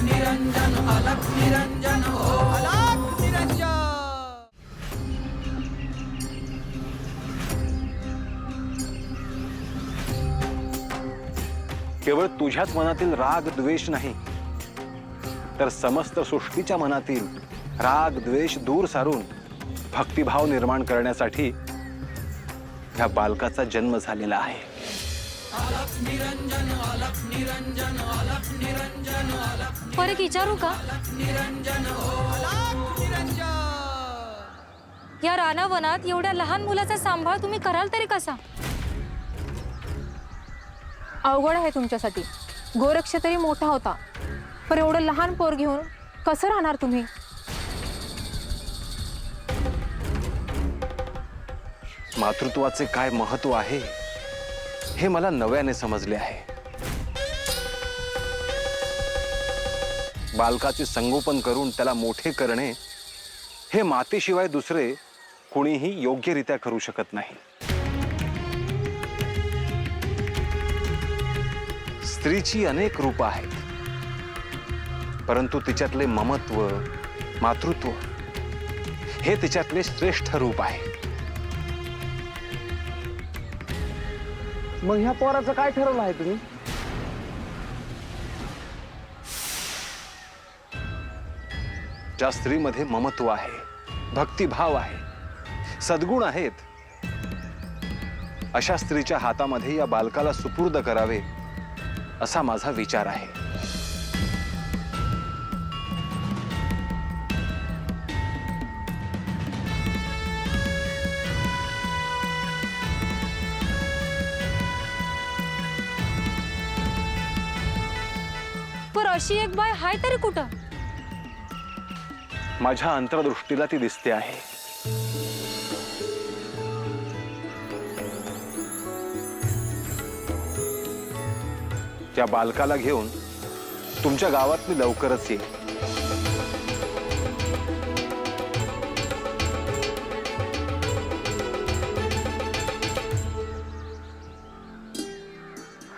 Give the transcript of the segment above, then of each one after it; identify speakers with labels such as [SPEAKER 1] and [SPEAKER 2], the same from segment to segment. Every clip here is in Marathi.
[SPEAKER 1] निरंजन अलख निरंजन हो अलख निरंजन।
[SPEAKER 2] केवळ तुझ्याच मनातील राग द्वेष नाही तर समस्त सृष्टीच्या मनातील राग द्वेष दूर सारून भक्तिभाव निर्माण करण्यासाठी ह्या बालकाचा जन्म झालेला आहे।
[SPEAKER 1] अलख निरंजन अलख निरंजन अलख निरंजन अलख
[SPEAKER 3] पर एक विचारू का?
[SPEAKER 1] निरंजन हो अलख निरंजन।
[SPEAKER 3] या रानावनात एवढ्या लहान मुलाचा सांभाळ तुम्ही कराल तरी कसा?
[SPEAKER 4] अवघड आहे तुमच्यासाठी। गोरक्ष तरी मोठा होता, पण एवढं लहान पोर घेऊन कसं राहणार तुम्ही?
[SPEAKER 2] मातृत्वाचे काय महत्व आहे हे मला नव्याने समजले आहे। बालकाचे संगोपन करून त्याला मोठे करणे हे मातेशिवाय दुसरे कुणीही योग्यरित्या करू शकत नाही। स्त्रीची अनेक रूप आहेत, परंतु तिच्यातले ममत्व मातृत्व हे तिच्यातले श्रेष्ठ रूप आहे।
[SPEAKER 5] मग ह्या पोराचं काय ठरवलं आहे तुम्ही?
[SPEAKER 2] ज्या स्त्रीमध्ये ममत्व आहे, भक्तिभाव आहे, सद्गुण आहेत, अशा स्त्रीच्या हातामध्ये या बालकाला सुपूर्द करावे असा माझा विचार आहे।
[SPEAKER 3] पर अशी एक बाय हाय तरी कुठं?
[SPEAKER 2] माझ्या अंतर्दृष्टीला ती दिसते आहे। त्या बालकाला घेऊन तुमच्या गावात मी लवकरच येईल।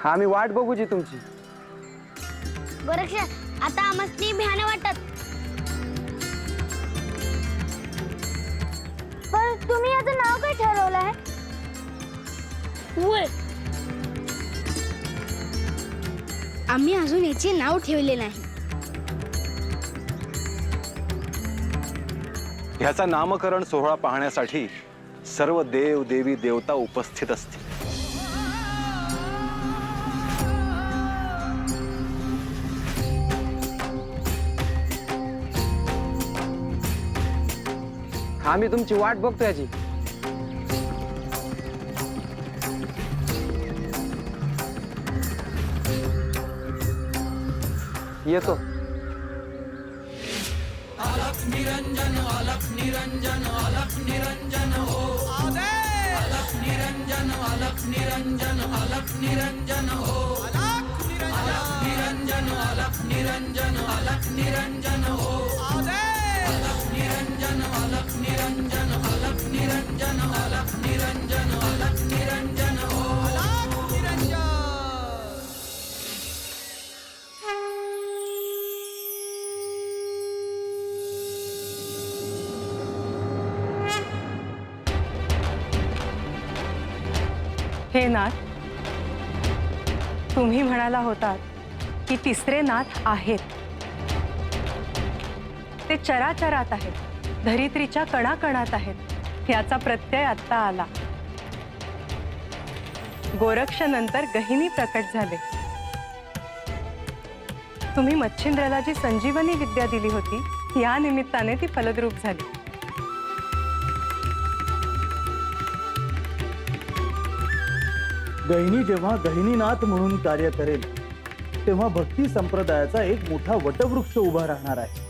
[SPEAKER 5] आम्ही वाट बघूची तुमची।
[SPEAKER 6] गोरक्ष आता आमसनी भ्यान वाटत, पण तुम्ही याचं नाव काय ठरवलं आहे? आम्ही अजून याचे नाव ठेवले नाही।
[SPEAKER 2] ह्याचा नामकरण सोहळा पाहण्यासाठी सर्व देव देवी देवता उपस्थित असतील।
[SPEAKER 5] आम्ही तुमची वाट बघतो याची। येतो।
[SPEAKER 1] अलख निरंजन अलख निरंजन अलख निरंजन हो अलख निरंजन अलख निरंजन अलख निरंजन हो अलख निरंजन अलख निरंजन अलख निरंजन हो अलख निरंजन अलख निरंजन अलख निरंजन अलख निरंजन अलख निरंजन हो अलख निरंजन।
[SPEAKER 7] हे नाथ, तुम्ही म्हणाला होतात की तिसरे नाथ आहेत, ते चराचरात आहेत, धरित्रीच्या कणाकणात आहेत, याचा प्रत्यय आत्ता आला। गोरक्ष नंतर गहिनी प्रकट झाले। तुम्ही मच्छिंद्राला जी संजीवनी विद्या दिली होती या निमित्ताने ती फलद्रूप झाली।
[SPEAKER 8] गहिनी जेव्हा गहिनीनाथ म्हणून कार्य करेल तेव्हा भक्ती संप्रदायाचा एक मोठा वटवृक्ष उभा राहणार आहे।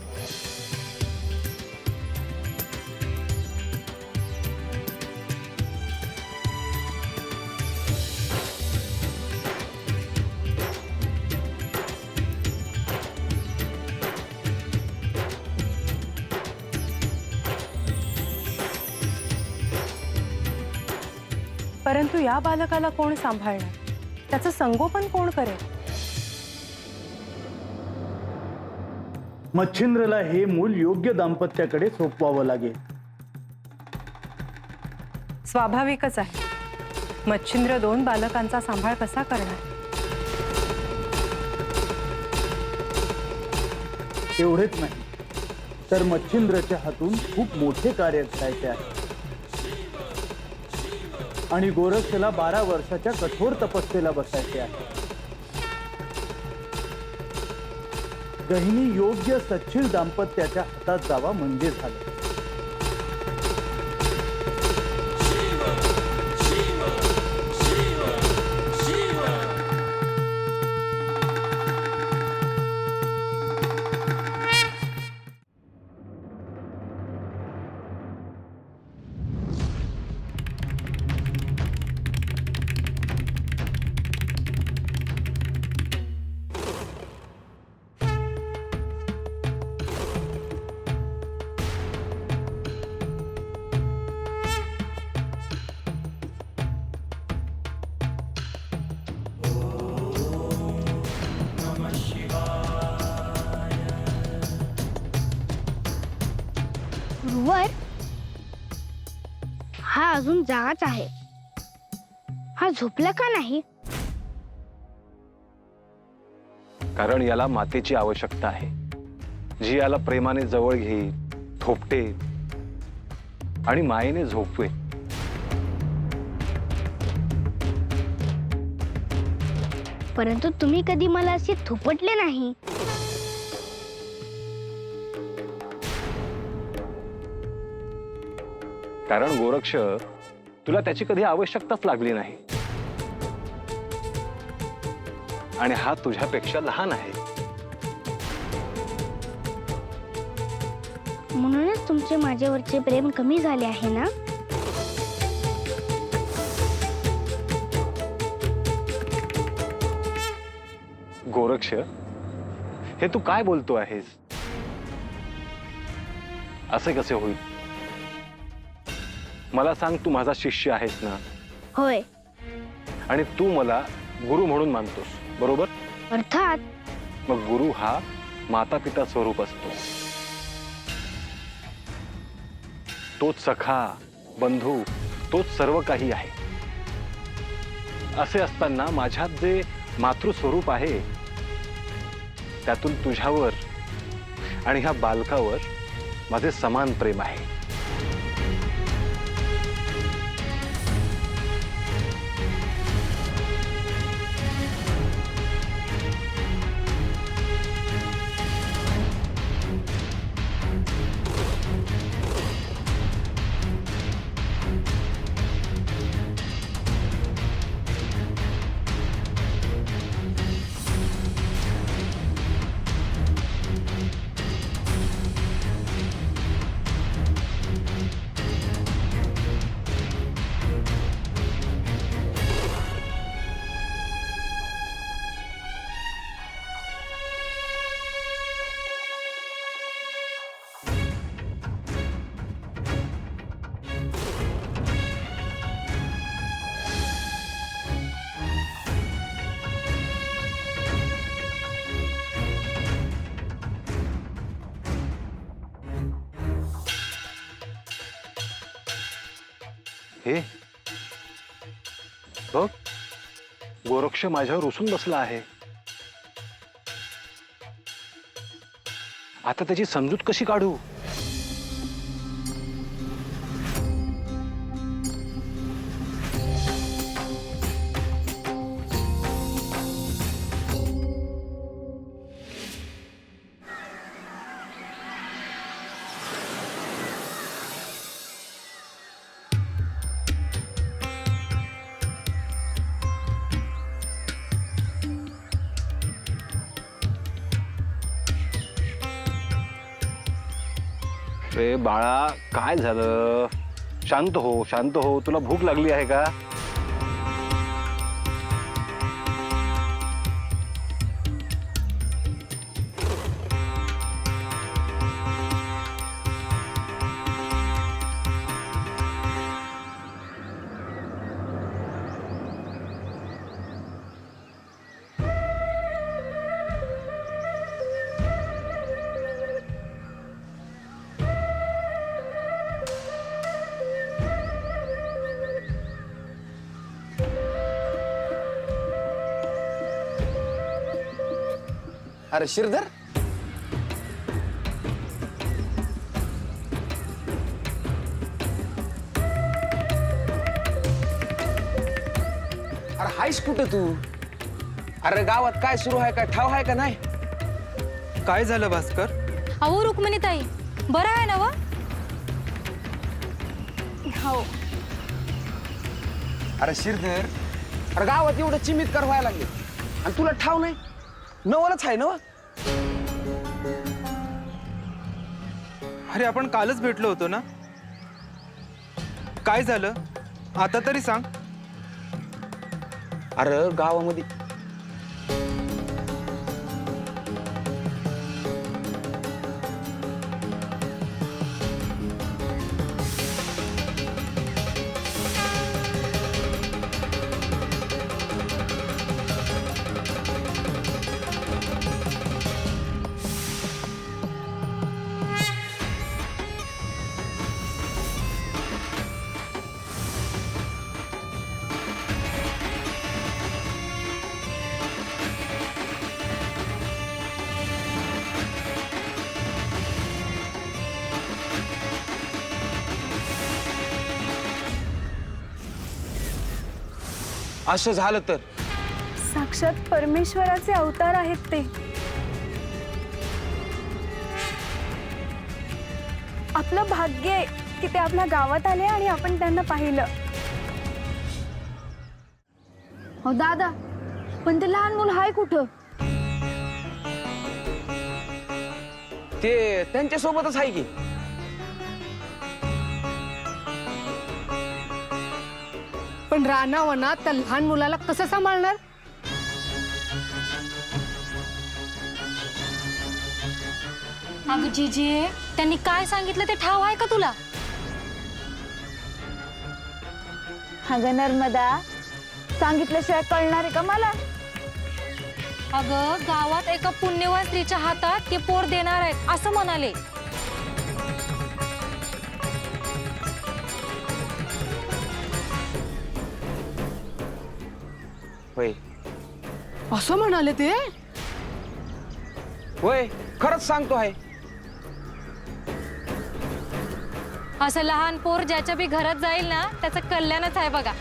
[SPEAKER 7] परंतु या बालकाला कोण सांभाळणार? त्याचं संगोपन कोण करेल?
[SPEAKER 8] मच्छिंद्रला हे मूल योग्य दाम्पत्याकडे सोपवावं लागेल.
[SPEAKER 7] स्वाभाविकच आहे. मच्छिंद्र 2 बालकांचा सांभाळ कसा करणार?
[SPEAKER 8] एवढेच नाही तर मच्छिंद्रच्या हातून खूप मोठे कार्य करायचे आहे आणि गोरक्षला 12 वर्षाच्या कठोर तपस्येला बसायचे आहे. गहिनी योग्य सच्छील दाम्पत्याच्या हातात जावा म्हणजे झालं.
[SPEAKER 6] गुरुवर, हा अजून जागाच आहे. हा झोपला का नाही?
[SPEAKER 2] कारण याला मातेची आवश्यकता आहे, जी याला प्रेमाने जवळ घेईल, थोपटे आणि मायेने झोपवे.
[SPEAKER 6] परंतु तुम्ही कधी मला असे थोपटले नाही.
[SPEAKER 2] कारण गोरक्ष, तुला त्याची कधी आवश्यकताच लागली नाही आणि हा तुझ्यापेक्षा लहान आहे.
[SPEAKER 6] म्हणूनच तुमचे माझ्यावरचे प्रेम कमी झाले आहे ना?
[SPEAKER 2] गोरक्ष, हे तू काय बोलतो आहेस? असे कसे होईल? मला सांग, तू माझा शिष्य आहेस ना?
[SPEAKER 6] होय.
[SPEAKER 2] आणि तू मला गुरु म्हणून मानतोस, बरोबर?
[SPEAKER 6] अर्थात.
[SPEAKER 2] मग गुरु हा माता पिता स्वरूप असतो. तोच सखा, बंधू, तोच सर्व काही आहे. असे असताना माझ्यात जे मातृस्वरूप आहे, त्यातून तुझ्यावर आणि ह्या बालकावर माझे समान प्रेम आहे. हे बघ, गोरक्ष माझ्यावर रुसून बसला आहे. आता त्याची समजूत कशी काढू? रे बाळा, काय झालं? शांत हो, शांत हो. तुला भूक लागली आहे का?
[SPEAKER 5] अरे श्रीधर, अरे हायस कुठे तू? अरे गावात काय सुरू आहे, काय ठाव आहे का नाही?
[SPEAKER 1] काय झालं भास्कर?
[SPEAKER 3] अहो रुक्मिणीताई, बरं आहे ना व?
[SPEAKER 6] हो.
[SPEAKER 5] अरे श्रीधर, अरे गावात एवढं चिमितकार व्हायला लागले आणि तुला ठाव नाही? नवलच आहे ना?
[SPEAKER 1] अरे आपण कालच भेटलो होतो ना? काय झालं आता तरी सांग.
[SPEAKER 5] अरे गावामध्ये असं झालं तर
[SPEAKER 6] साक्षात परमेश्वराचे अवतार आहेत ते. आपलं भाग्य आहे की ते आपल्या गावात आले आणि आपण त्यांना पाहिलं. हो दादा, पण ते लहान मुलं हाय कुठं?
[SPEAKER 5] ते त्यांच्या सोबतच आहे की.
[SPEAKER 4] पण रानावनात त्या लहान मुलाला कसं सांभाळणार?
[SPEAKER 3] अगं जीजे, त्यांनी काय सांगितलं ते ठाव आहे का तुला?
[SPEAKER 6] अगं नर्मदा, सांगितल्याशिवाय कळणार आहे का मला?
[SPEAKER 3] अगं गावात एका पुण्यवान स्त्रीच्या हातात ते पोर देणार आहेत असं म्हणाले.
[SPEAKER 5] होय
[SPEAKER 4] असं म्हणाले ते?
[SPEAKER 5] होय, खरंच सांगतो आहे.
[SPEAKER 3] असं लहान पोर ज्याच्या बी घरात जाईल ना त्याचं कल्याणच आहे बघा.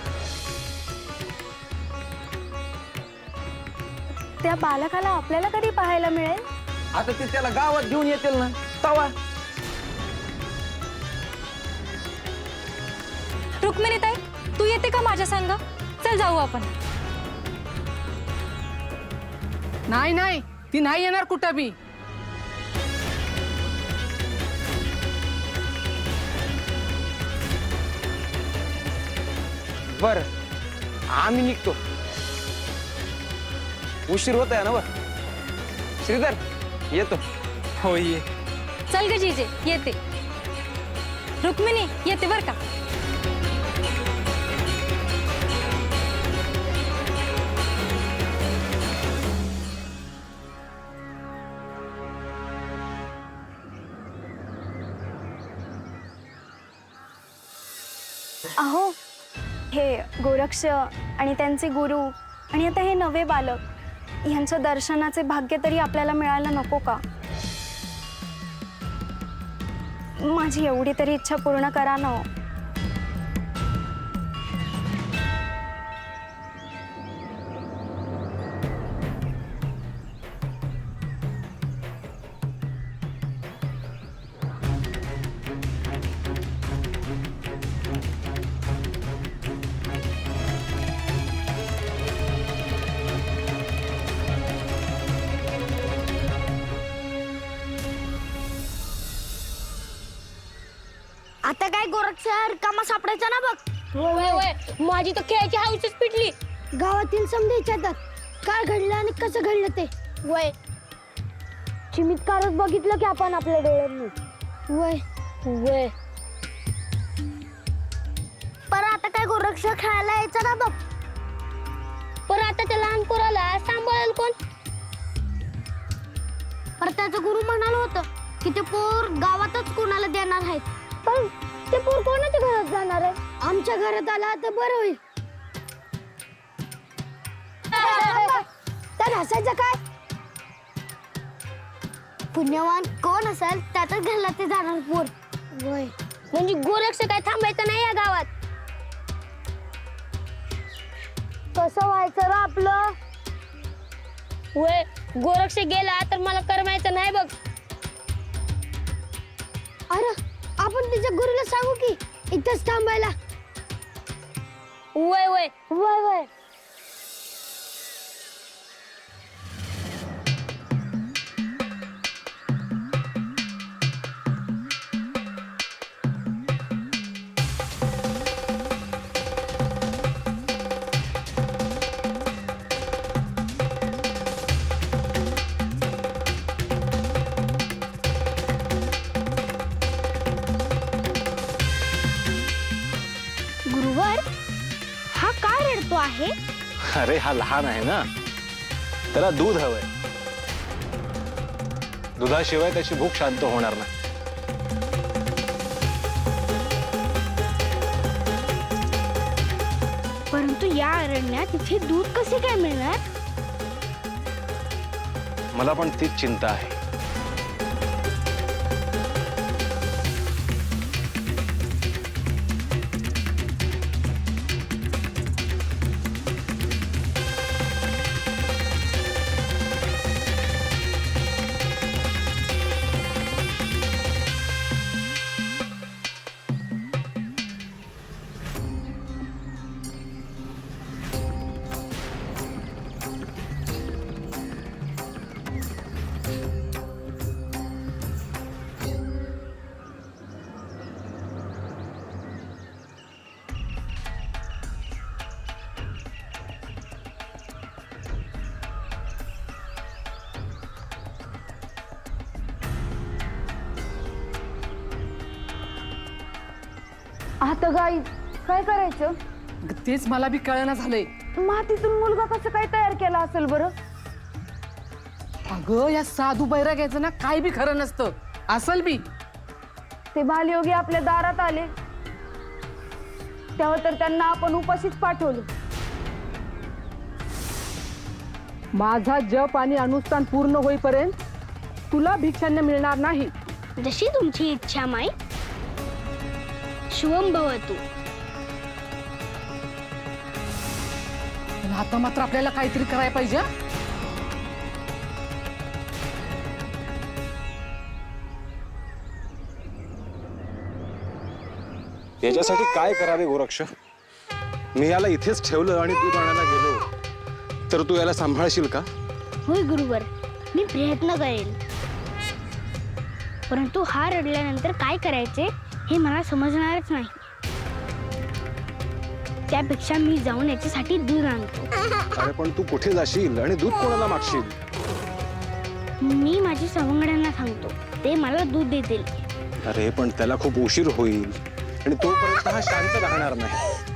[SPEAKER 6] त्या बालकाला आपल्याला कधी पाहायला मिळेल?
[SPEAKER 5] आता ते त्याला गावात घेऊन येतील ना तवा.
[SPEAKER 3] रुक्मिणीताई, तू येते का माझ्या संग? चल जाऊ आपण.
[SPEAKER 4] नाही नाही, ती नाही येणार कुठं बी.
[SPEAKER 5] बर, आम्ही निघतो. उशीर होत आहे ना? बर श्रीधर, येतो.
[SPEAKER 1] हो ये.
[SPEAKER 3] चल ग जीजे, येते. रुक्मिणी येते बर का.
[SPEAKER 6] अहो, हे गोरक्ष आणि त्यांचे गुरु आणि आता हे नवे बालक यांचं दर्शनाचे भाग्य तरी आपल्याला मिळायला नको का? माझी एवढी तरी इच्छा पूर्ण करा ना. आता काय गोरक्ष रिकामा सापडायचा ना बघ.
[SPEAKER 3] माझी तर खेळाची हाऊसच पिटली.
[SPEAKER 6] गावातील समजा विचारतात काय घडलं आणि कसं घडलं ते. वय चिमितकारच बघितलं की आपण आपल्या डोळ्यांनी. वय वय पर आता काय गोरक्ष खेळायला यायचं ना बघ. पर आता त्या लहान पोराला सांभाळेल कोण? पर त्याचं गुरु म्हणाल होतं की ते पोर गावातच कोणाला देणार आहेत. पण ते पोर कोणाच्या घरात जाणार आहे? आमच्या घरात आला तर बरं होईल. तर हसायचं काय? पुण्यवान कोण असेल त्यातच घरला ते जाणार पोर. वय म्हणजे गोरक्ष काय थांबायचं नाही या गावात. कसं व्हायचं रे आपलं? वय गोरक्ष गेला तर मला करमायचं नाही बघ. अरे आपण तिच्या गुरुला सांगू की इथंच थांबायला. वय वय वय वय. गुरुवर हा का रडतो आहे?
[SPEAKER 2] अरे हा लहान आहे ना, त्याला दूध हवंय. दुधाशिवाय त्याची भूक शांत होणार नाही.
[SPEAKER 6] परंतु या अरण्यात इथे दूध कसे काय मिळणार?
[SPEAKER 2] मला पण तीच चिंता आहे.
[SPEAKER 9] आता गाई काय करायचं?
[SPEAKER 1] तेच मला बी कळना झालंय.
[SPEAKER 9] मातीतून मुलगा कसं काय तयार केला असेल बरं?
[SPEAKER 1] अगं या साधू बैराग्याचं ना काय बी खरं नसतं. असल बी.
[SPEAKER 9] ते बालयोगी आपल्या दारात आले तेव्हा तर त्यांना आपण उपाशीच पाठवलं.
[SPEAKER 1] माझा जप आणि अनुष्ठान पूर्ण होईपर्यंत तुला भिक्षान्न मिळणार नाही.
[SPEAKER 6] जशी तुमची इच्छा माई. शुभम भवतु.
[SPEAKER 1] पण आता मात्र आपल्याला काहीतरी करायला पाहिजे.
[SPEAKER 2] याच्यासाठी काय करावे गोरक्ष? मी याला इथेच ठेवलं आणि दूध आणायला गेलो तर तू याला सांभाळशील का?
[SPEAKER 6] होय गुरुवर, मी प्रयत्न करेन. परंतु हा रडल्यानंतर काय करायचे हे मला समजणारच नाही. त्यापेक्षा मी जाऊन याच्यासाठी दूध आणतो.
[SPEAKER 2] अरे पण तू कुठे जाशील आणि दूध कोणाला मागशील?
[SPEAKER 6] मी माझ्या सवंगड्यांना सांगतो, ते मला दूध देतील.
[SPEAKER 2] अरे पण त्याला खूप उशीर होईल आणि तोपर्यंत हा शांत राहणार नाही.